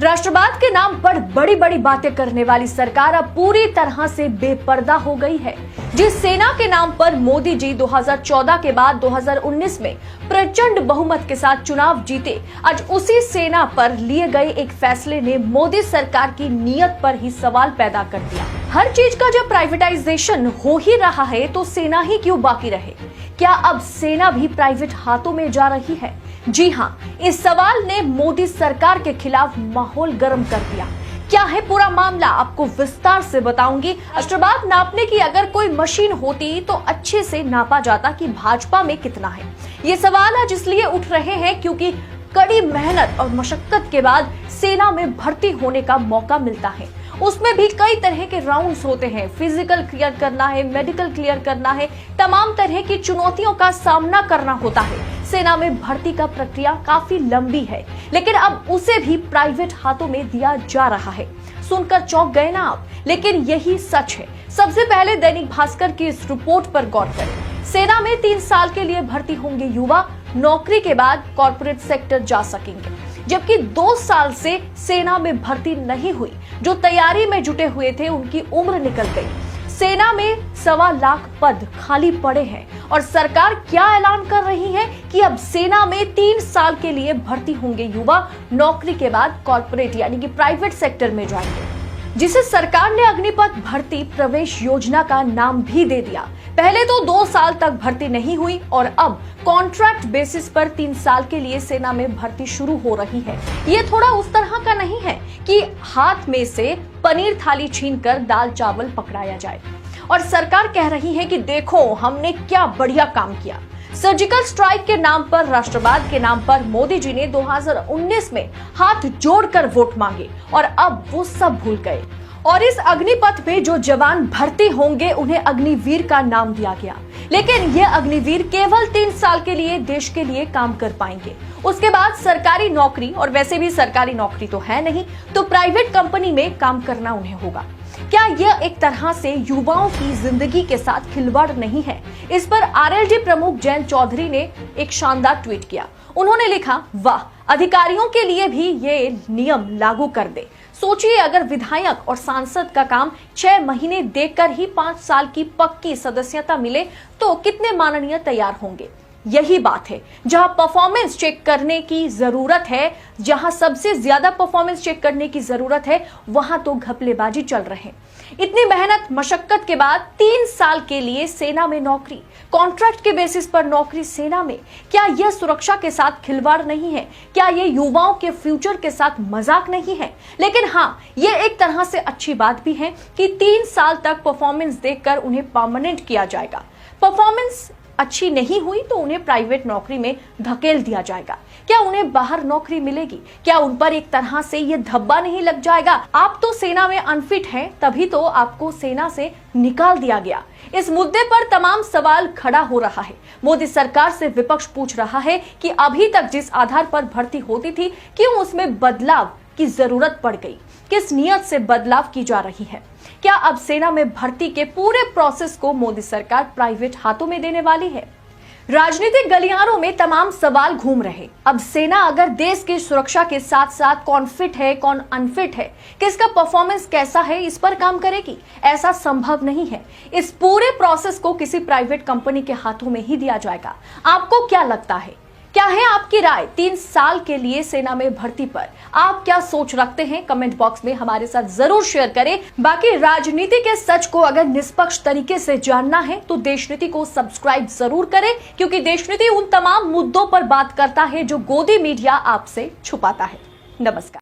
राष्ट्रवाद के नाम पर बड़ी बड़ी बातें करने वाली सरकार अब पूरी तरह से बेपर्दा हो गई है। जिस सेना के नाम पर मोदी जी 2014 के बाद 2019 में प्रचंड बहुमत के साथ चुनाव जीते, आज उसी सेना पर लिए गए एक फैसले ने मोदी सरकार की नीयत पर ही सवाल पैदा कर दिया। हर चीज का जब प्राइवेटाइजेशन हो ही रहा है तो सेना ही क्यों बाकी रहे? क्या अब सेना भी प्राइवेट हाथों में जा रही है? जी हाँ, इस सवाल ने मोदी सरकार के खिलाफ माहौल गर्म कर दिया। क्या है पूरा मामला, आपको विस्तार से बताऊंगी। राष्ट्रवाद नापने की अगर कोई मशीन होती तो अच्छे से नापा जाता कि भाजपा में कितना है। ये सवाल आज इसलिए उठ रहे हैं क्योंकि कड़ी मेहनत और मशक्कत के बाद सेना में भर्ती होने का मौका मिलता है। उसमें भी कई तरह के राउंड्स होते हैं, फिजिकल क्लियर करना है, मेडिकल क्लियर करना है, तमाम तरह की चुनौतियों का सामना करना होता है। सेना में भर्ती का प्रक्रिया काफी लंबी है, लेकिन अब उसे भी प्राइवेट हाथों में दिया जा रहा है। सुनकर चौंक गए ना आप, लेकिन यही सच है। सबसे पहले दैनिक भास्कर की इस रिपोर्ट पर गौर करें। सेना में 3 साल के लिए भर्ती होंगे युवा, नौकरी के बाद कॉर्पोरेट सेक्टर जा सकेंगे। जबकि 2 साल से सेना में भर्ती नहीं हुई, जो तैयारी में जुटे हुए थे उनकी उम्र निकल गई। सेना में 1.25 लाख पद खाली पड़े हैं और सरकार क्या ऐलान कर रही है कि अब सेना में 3 साल के लिए भर्ती होंगे युवा, नौकरी के बाद कॉर्पोरेट यानी कि प्राइवेट सेक्टर में जाएंगे, जिसे सरकार ने अग्निपथ भर्ती प्रवेश योजना का नाम भी दे दिया। पहले तो 2 साल तक भर्ती नहीं हुई और अब कॉन्ट्रैक्ट बेसिस पर 3 साल के लिए सेना में भर्ती शुरू हो रही है। ये थोड़ा उस तरह का नहीं है कि हाथ में से पनीर थाली छीनकर दाल चावल पकड़ाया जाए और सरकार कह रही है कि देखो हमने क्या बढ़िया काम किया। सर्जिकल स्ट्राइक के नाम पर, राष्ट्रवाद के नाम पर मोदी जी ने 2019 में हाथ जोड़कर वोट मांगे और अब वो सब भूल गए। और इस अग्निपथ में जो जवान भर्ती होंगे उन्हें अग्निवीर का नाम दिया गया, लेकिन ये अग्निवीर केवल 3 साल के लिए देश के लिए काम कर पाएंगे। उसके बाद सरकारी नौकरी, और वैसे भी सरकारी नौकरी तो है नहीं, तो प्राइवेट कंपनी में काम करना उन्हें होगा। क्या यह एक तरह से युवाओं की जिंदगी के साथ खिलवाड़ नहीं है? इस पर आरएलडी प्रमुख जयंत चौधरी ने एक शानदार ट्वीट किया। उन्होंने लिखा, वाह, अधिकारियों के लिए भी ये नियम लागू कर दे। सोचिए अगर विधायक और सांसद का काम 6 महीने देकर ही 5 साल की पक्की सदस्यता मिले तो कितने माननीय तैयार होंगे। यही बात है, जहां परफॉर्मेंस चेक करने की जरूरत है, जहां सबसे ज्यादा परफॉर्मेंस चेक करने की जरूरत है, वहां तो घपलेबाजी चल रहे हैं। इतनी मेहनत मशक्कत के बाद 3 साल के लिए सेना में नौकरी, कॉन्ट्रैक्ट के बेसिस पर नौकरी सेना में, क्या यह सुरक्षा के साथ खिलवाड़ नहीं है? क्या ये युवाओं के फ्यूचर के साथ मजाक नहीं है? लेकिन हाँ, ये एक तरह से अच्छी बात भी है कि 3 साल तक परफॉर्मेंस देखकर उन्हें परमानेंट किया जाएगा। परफॉर्मेंस अच्छी नहीं हुई तो उन्हें प्राइवेट नौकरी में धकेल दिया जाएगा। क्या उन्हें बाहर नौकरी मिलेगी? क्या उन पर एक तरह से ये धब्बा नहीं लग जाएगा? आप तो सेना में अनफिट हैं, तभी तो आपको सेना से निकाल दिया गया। इस मुद्दे पर तमाम सवाल खड़ा हो रहा है। मोदी सरकार से विपक्ष पूछ रहा है कि अभी तक जिस आधार पर भर्ती होती थी, क्यों उसमें बदलाव की जरूरत पड़ गई? किस नियत से बदलाव की जा रही है? क्या अब सेना में भर्ती के पूरे प्रोसेस को मोदी सरकार प्राइवेट हाथों में देने वाली है? राजनीतिक गलियारों में तमाम सवाल घूम रहे। अब सेना अगर देश की सुरक्षा के साथ साथ कौन फिट है, कौन अनफिट है, किसका परफॉर्मेंस कैसा है, इस पर काम करेगी? ऐसा संभव नहीं है। इस पूरे प्रोसेस को किसी प्राइवेट कंपनी के हाथों में ही दिया जाएगा। आपको क्या लगता है? क्या है आपकी राय 3 साल के लिए सेना में भर्ती पर? आप क्या सोच रखते हैं? कमेंट बॉक्स में हमारे साथ जरूर शेयर करें। बाकी राजनीति के सच को अगर निष्पक्ष तरीके से जानना है तो देशनीति को सब्सक्राइब जरूर करें, क्योंकि देशनीति उन तमाम मुद्दों पर बात करता है जो गोदी मीडिया आपसे छुपाता है। नमस्कार।